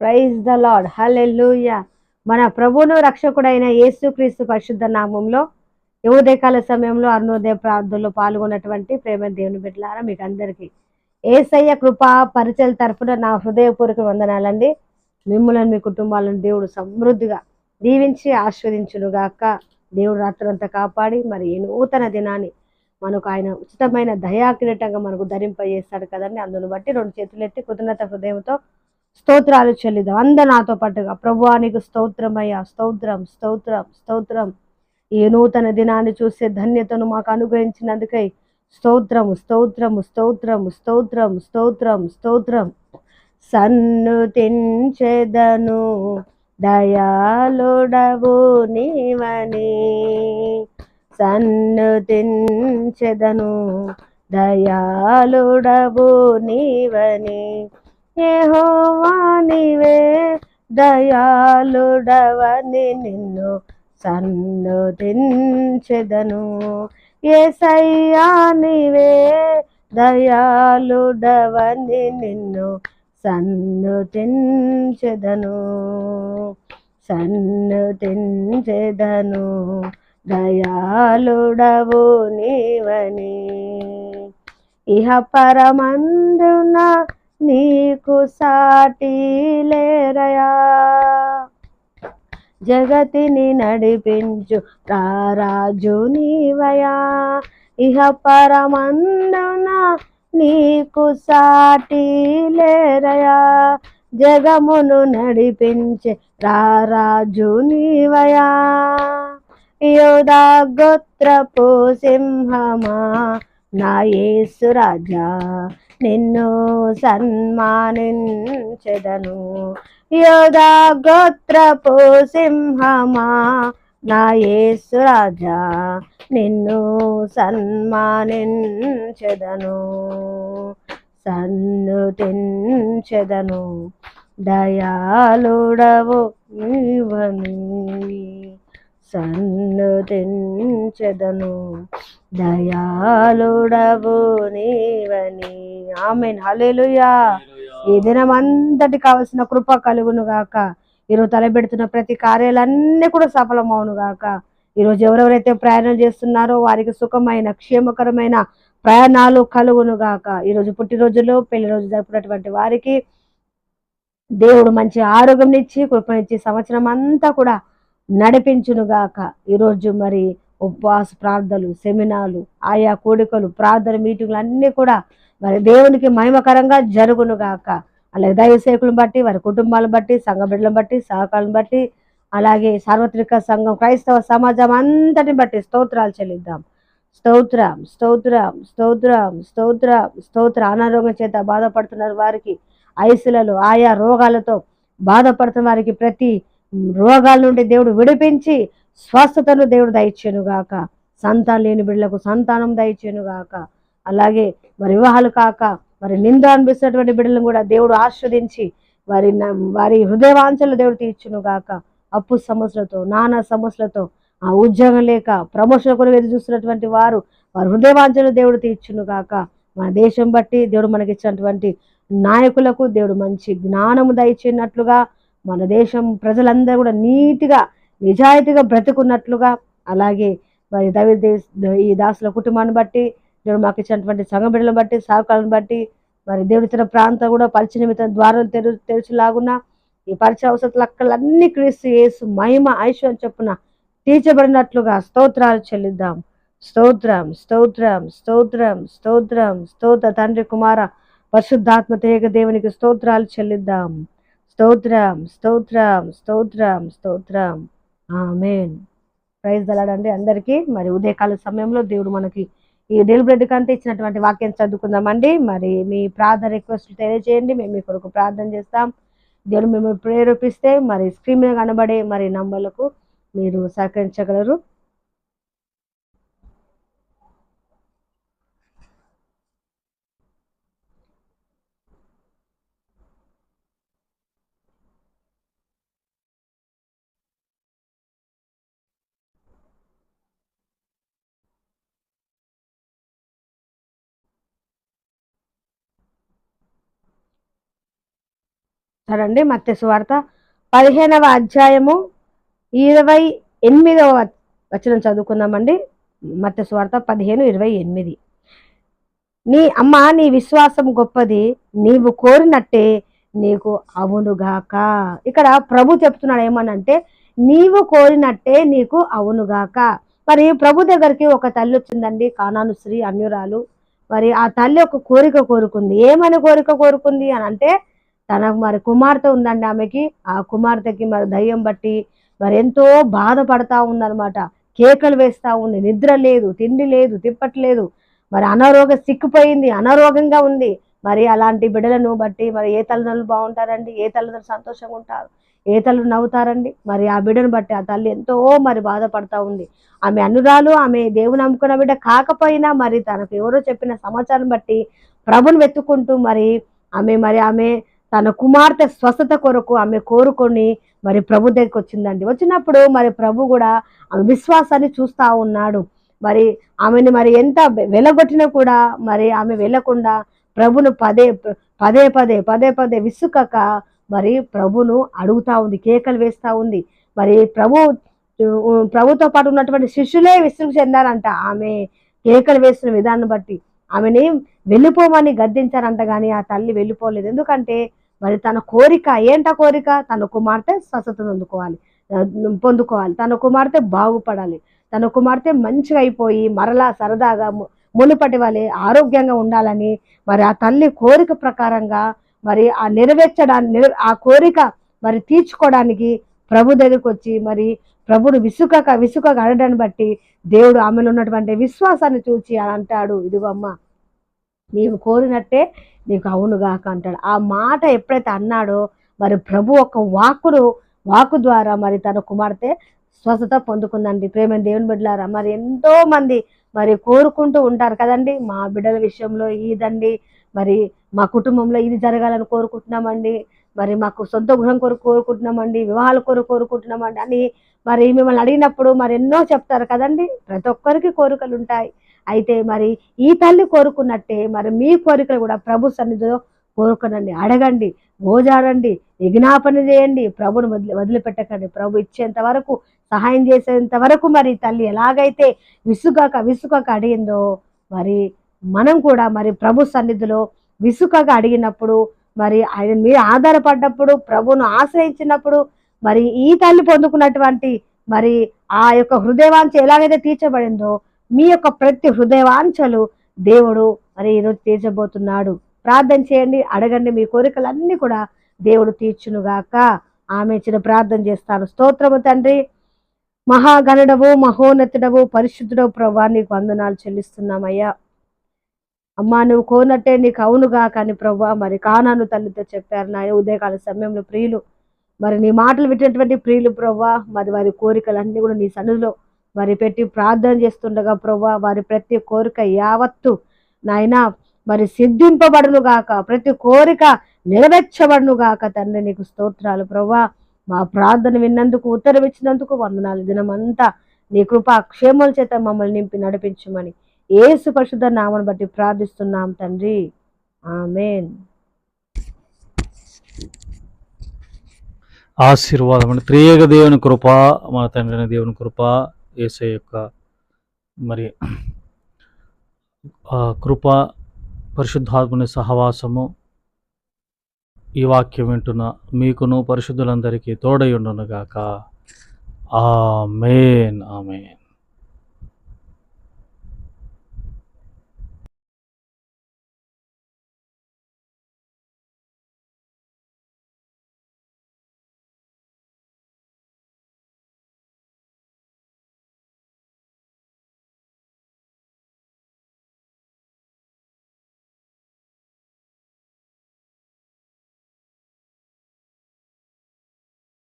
Praise the lord, హల్లెలూయా. మన ప్రభువును రక్షకుడైన యేసుక్రీస్తు పరిశుద్ధ నామంలో ఈ ఉదయకాల సమయంలో అరుణోదయ ప్రార్థనలో పాల్గొన్నటువంటి ప్రేమ దేవుని బిడ్డలారా, మీకు అందరికీ యేసయ్య కృపా పరిచయల తరపున నా హృదయపూర్వక వందనాలండి. మిమ్మల్ని మీ కుటుంబాలను దేవుడు సమృద్ధిగా దీవించి ఆశీర్వదించునుగాక. దేవుడు రాత్రంతా కాపాడి మరి ఈ నూతన దినాన్ని మనకు ఆయన ఉచితమైన దయాకిరీటంగా మనకు ధరింపజేస్తాడు కదండి. అందును బట్టి రెండు చేతులు ఎత్తి కృతజ్ఞత హృదయంతో స్తోత్రాలు చెల్లిదాం. అందరూ నాతో పాటుగా ప్రభువానికి స్తోత్రమయ్యా, స్తోత్రం స్తోత్రం స్తోత్రం. ఈ నూతన దినాన్ని చూసే ధన్యతను మాకు అనుగ్రహించినందుకై స్తోత్రము స్తోత్రము స్తోత్రము స్తోత్రం స్తోత్రం స్తోత్రం. సన్నుతించెదను దయాళుడవు నీవని, సన్నుతించెదను దయాళుడవు నీవని. యెహోవా నీవే దయాళుడవని నిన్ను సన్నుతించెదను. యేసయ్యా నీవే దయాళుడవని నిన్ను సన్నుతించెదను, సన్నుతించెదను దయాళుడవు నీవని. ఇహ పరమందున నీకు సాటి లేరయా, జగతిని నడిపించు రారాజు నీవయా. ఇహ పరమందున నీకు సాటి లేరయా, జగమును నడిపించే రారాజు నీవయా. యోధా గోత్రపు సింహమా నా యేసు రాజా, నిన్ను సన్మానించెదను. యోధా గోత్రపు సింహమా నా యేసు రాజా, నిన్ను సన్మానించెదను, సన్నుతించెదను దయాళుడవు నీవని, సన్నుతించెదను దయాళుడవు నీవని. ఆమేన్, హల్లెలూయా. ఈ దినమంతటి కావలసిన కృప కలుగును గాక. ఈరోజు తలబెడుతున్న ప్రతి కార్యాలన్నీ కూడా సఫలమవును గాక. ఈరోజు ఎవరెవరైతే ప్రయాణం చేస్తున్నారో వారికి సుఖమైన క్షేమకరమైన ప్రయాణాలు కలుగును గాక. ఈరోజు పుట్టినరోజులో పెళ్లి రోజు జరుపుకున్నటువంటి వారికి దేవుడు మంచి ఆరోగ్యం ఇచ్చి కృపనిచ్చి సంవత్సరం అంతా కూడా నడిపించును గాక. ఈరోజు మరి ఉపవాస ప్రార్థనలు, సెమినార్లు, ఆయా కోడికలు, ప్రార్థన మీటింగ్లు అన్నీ కూడా మరి దేవునికి మహిమకరంగా జరుగును గాక. అలాగే దైవ సేవకులను బట్టి, వారి కుటుంబాలను బట్టి, సంఘ బిడ్డలను బట్టి, సహకారాలను బట్టి, అలాగే సార్వత్రిక సంఘం క్రైస్తవ సమాజం అంతటిని బట్టి స్తోత్రాలు చెల్లిద్దాం. స్తోత్రం స్తోత్రం స్తోత్రం స్తోత్రం స్తోత్ర. అనారోగ్యం చేత బాధపడుతున్నారు వారికి, ఐసులలో ఆయా రోగాలతో బాధపడుతున్న వారికి ప్రతి రోగాల నుండి దేవుడు విడిపించి స్వస్థతను దేవుడు దయచేను గాక. సంతానం లేని బిడ్డలకు సంతానం దయచేను గాక. అలాగే మరి వివాహాలు కాక మరి నింద అనిపిస్తున్నటువంటి బిడ్డలను కూడా దేవుడు ఆస్వాదించి వారి హృదయవాంఛలు దేవుడు తీర్చును గాక. అప్పు సమస్యలతో, నానా సమస్యలతో, ఆ ఉద్యోగం లేక ప్రమోషన్ కొరకు ఎదురు చూస్తున్నటువంటి వారి హృదయవాంఛలు దేవుడు తీర్చును గాక. మన దేశం బట్టి దేవుడు మనకి ఇచ్చినటువంటి నాయకులకు దేవుడు మంచి జ్ఞానము దయచేసినట్లుగా, మన దేశం ప్రజలందరూ కూడా నీతిగా నిజాయితీగా బ్రతుకున్నట్లుగా, అలాగే మరి ఈ దాసుల కుటుంబాన్ని బట్టి దేవుడు మాకు ఇచ్చినటువంటి సంఘ బిడ్డలను బట్టి, సహకారాలను బట్టి మరి దేవుడి ఇతర ప్రాంతం కూడా పరిచయ నిమిత్తం ద్వారాలు తెరుచులాగున్నా ఈ పరిచయ అవసరాలు అక్కలన్నీ క్రీస్తు యేసు మహిమ ఐశ్వర్యం చొప్పున తీర్చబడినట్లుగా స్తోత్రాలు చెల్లిద్దాం. స్తోత్రం స్తోత్రం స్తోత్రం స్తోత్రం స్తోత్ర. తండ్రి కుమార పరిశుద్ధాత్మ తేగ దేవునికి స్తోత్రాలు చెల్లిద్దాం. స్తోత్రం స్తోత్రం స్తోత్రం స్తోత్రం. ఆమేన్. ప్రైజ్ దలాడండి అందరికీ. మరి ఉదయకాల సమయంలో దేవుడు మనకి ఈ డెల్ బ్రెడ్ కంటే ఇచ్చినటువంటి వాక్యం చదువుకుందామండి. మరి మీ ప్రార్థన రిక్వెస్ట్ తెలియజేయండి, మేము మీ కొరకు ప్రార్థన చేస్తాం. దేవుడు మిమ్మల్ని ప్రేరేపిస్తే మరి స్క్రీన్ మీద కనబడే మరి నంబర్లకు మీరు సహకరించగలరు. చదవండి. మత్తయి సువార్త 15వ అధ్యాయము 28వ వచనం చదువుకుందామండి. మత్తయి సువార్త 15:28. నీ విశ్వాసం గొప్పది, నీవు కోరినట్టే నీకు అవునుగాక. ఇక్కడ ప్రభు చెప్తున్నాడు ఏమనంటే, నీవు కోరినట్టే నీకు అవునుగాక. మరి ప్రభు దగ్గరికి ఒక తల్లి వచ్చిందండి, కానాను స్త్రీ, అన్యురాలు. మరి ఆ తల్లి ఒక కోరిక కోరుకుంది. ఏమని కోరిక కోరుకుంది అని అంటే, తనకు మరి కుమార్తె ఉందండి ఆమెకి. ఆ కుమార్తెకి మరి దయ్యం బట్టి మరి ఎంతో బాధపడతా ఉందన్నమాట. కేకలు వేస్తా ఉంది, నిద్ర లేదు, తిండి లేదు, తిప్పట్లేదు, మరి అనారోగ్య సిక్కిపోయింది, అనారోగ్యంగా ఉంది. మరి అలాంటి బిడ్డలను బట్టి మరి ఏ తల్లిదండ్రులు బాగుంటారండి? ఏ తల్లిదండ్రులు సంతోషంగా ఉంటారు? ఏ తల్లి నవ్వుతారండి? మరి ఆ బిడ్డను బట్టి ఆ తల్లి ఎంతో మరి బాధపడతా ఉంది. ఆమె అనురాలు, ఆమె దేవుని నమ్ముకున్న బిడ్డ కాకపోయినా మరి తనకు ఎవరో చెప్పిన సమాచారం బట్టి ప్రభుని వెతుక్కుంటూ ఆమె తన కుమార్తె స్వస్థత కొరకు ఆమె కోరుకొని మరి ప్రభు దగ్గరికి వచ్చిందండి. వచ్చినప్పుడు మరి ప్రభు కూడా ఆమె విశ్వాసాన్ని చూస్తా ఉన్నాడు. మరి ఆమెను మరి ఎంత వెలగొట్టినా కూడా మరి ఆమె వెళ్ళకుండా ప్రభును పదే పదే పదే పదే పదే విసుకక మరి ప్రభును అడుగుతా ఉంది, కేకలు వేస్తా ఉంది. మరి ప్రభుతో పాటు ఉన్నటువంటి శిష్యులే విసుగు చెందారంట ఆమె కేకలు వేసిన విధానం బట్టి. ఆమెని వెళ్ళిపోమని గద్దించారంట, కానీ ఆ తల్లి వెళ్ళిపోలేదు. ఎందుకంటే మరి తన కోరిక ఏంట? కోరిక తన కుమార్తె స్వస్థతను పొందుకోవాలి, తన కుమార్తె బాగుపడాలి, తన కుమార్తె మంచిగా అయిపోయి మరలా సరదాగా మునుపటి వాళ్ళే ఆరోగ్యంగా ఉండాలని మరి ఆ తల్లి కోరిక ప్రకారంగా మరి ఆ కోరిక మరి తీర్చుకోవడానికి ప్రభు దగ్గరికి వచ్చి మరి ప్రభుడు విసుకక అడడాన్ని బట్టి దేవుడు ఆమెలో ఉన్నటువంటి విశ్వాసాన్ని చూచి అంటాడు, ఇదిగో అమ్మ, నీవు కోరినట్టే నీకు అవునుగాక అంటాడు. ఆ మాట ఎప్పుడైతే అన్నాడో మరి ప్రభు ఒక వాక్కు ద్వారా మరి తన కుమార్తె స్వస్థత పొందుకుందండి. ప్రేమ దేవుని బిడ్డలారా, మరి ఎంతో మంది మరి కోరుకుంటూ ఉంటారు కదండి, మా బిడ్డల విషయంలో ఇదండి, మరి మా కుటుంబంలో ఇది జరగాలని కోరుకుంటున్నామండి, మరి మాకు సొంత గృహం కొరకు కోరుకుంటున్నామండి, వివాహాల కొరకు కోరుకుంటున్నామండి అని మరి మిమ్మల్ని అడిగినప్పుడు మరి ఎన్నో చెప్తారు కదండి. ప్రతి ఒక్కరికి కోరికలు ఉంటాయి. అయితే మరి ఈ తల్లి కోరుకున్నట్టే మరి మీ కోరికలు కూడా ప్రభు సన్నిధిలో కోరుకునండి, అడగండి, గోజాడండి, విజ్ఞాపన చేయండి, ప్రభుని వదిలిపెట్టకండి. ప్రభు ఇచ్చేంత వరకు, సహాయం చేసేంత వరకు మరి తల్లి ఎలాగైతే విసుకక అడిగిందో మరి మనం కూడా మరి ప్రభు సన్నిధిలో విసుకక అడిగినప్పుడు మరి ఆయన మీద ఆధారపడ్డప్పుడు, ప్రభును ఆశ్రయించినప్పుడు మరి ఈ తల్లి పొందుకున్నటువంటి మరి ఆ యొక్క హృదయవాంఛ ఎలాగైతే తీర్చబడిందో మీ యొక్క ప్రతి హృదయవాంఛలు దేవుడు మరి ఈరోజు తీర్చబోతున్నాడు. ప్రార్థన చేయండి, అడగండి, మీ కోరికలన్నీ కూడా దేవుడు తీర్చునుగాక. ఆమె చిన్న ప్రార్థన చేస్తాను. స్తోత్రము తండ్రి, మహాగణుడవు, మహోన్నతుడవు, పరిశుద్ధుడవు ప్రభువా, నీకు వందనాలు చెల్లిస్తున్నామయ్యా. అమ్మా, నువ్వు కోనట్టే నీకు అవునుగా కానీ ప్రభువా, మరి కానాను తల్లితో చెప్పారు నాయన ఉదయకాల సమయంలో ప్రియులు, మరి నీ మాటలు వింటున్నటువంటి ప్రియులు ప్రభువా, మరి వారి కోరికలన్నీ కూడా నీ సన్నిధిలో మరి పెట్టి ప్రార్థన చేస్తుండగా ప్రభువా, వారి ప్రతి కోరిక యావత్తు నాయన మరి సిద్ధింపబడును గాక, ప్రతి కోరిక నెరవేర్చబడును గాక. తండ్రి నీకు స్తోత్రాలు ప్రభువా, మా ప్రార్థన విన్నందుకు, ఉత్తరం ఇచ్చినందుకు వందనాలు. దినమంతా నీ కృప క్షేమల చేత మమ్మల్ని నింపి నడిపించమని యేసు పరిశుద్ధ నామమును బట్టి ప్రార్థిస్తున్నాం తండ్రి, ఆమేన్. ఆశీర్వాదం అండి. త్రియేక దేవుని కృప, మన తండ్రి దేవుని కృప, యేసయ్య యొక్క మరి కృప, పరిశుద్ధాత్మని సహవాసము ఈ వాక్యం వింటున్న మీకును పరిశుద్ధులందరికీ తోడై ఉండునుగాక. ఆమేన్, ఆమేన్.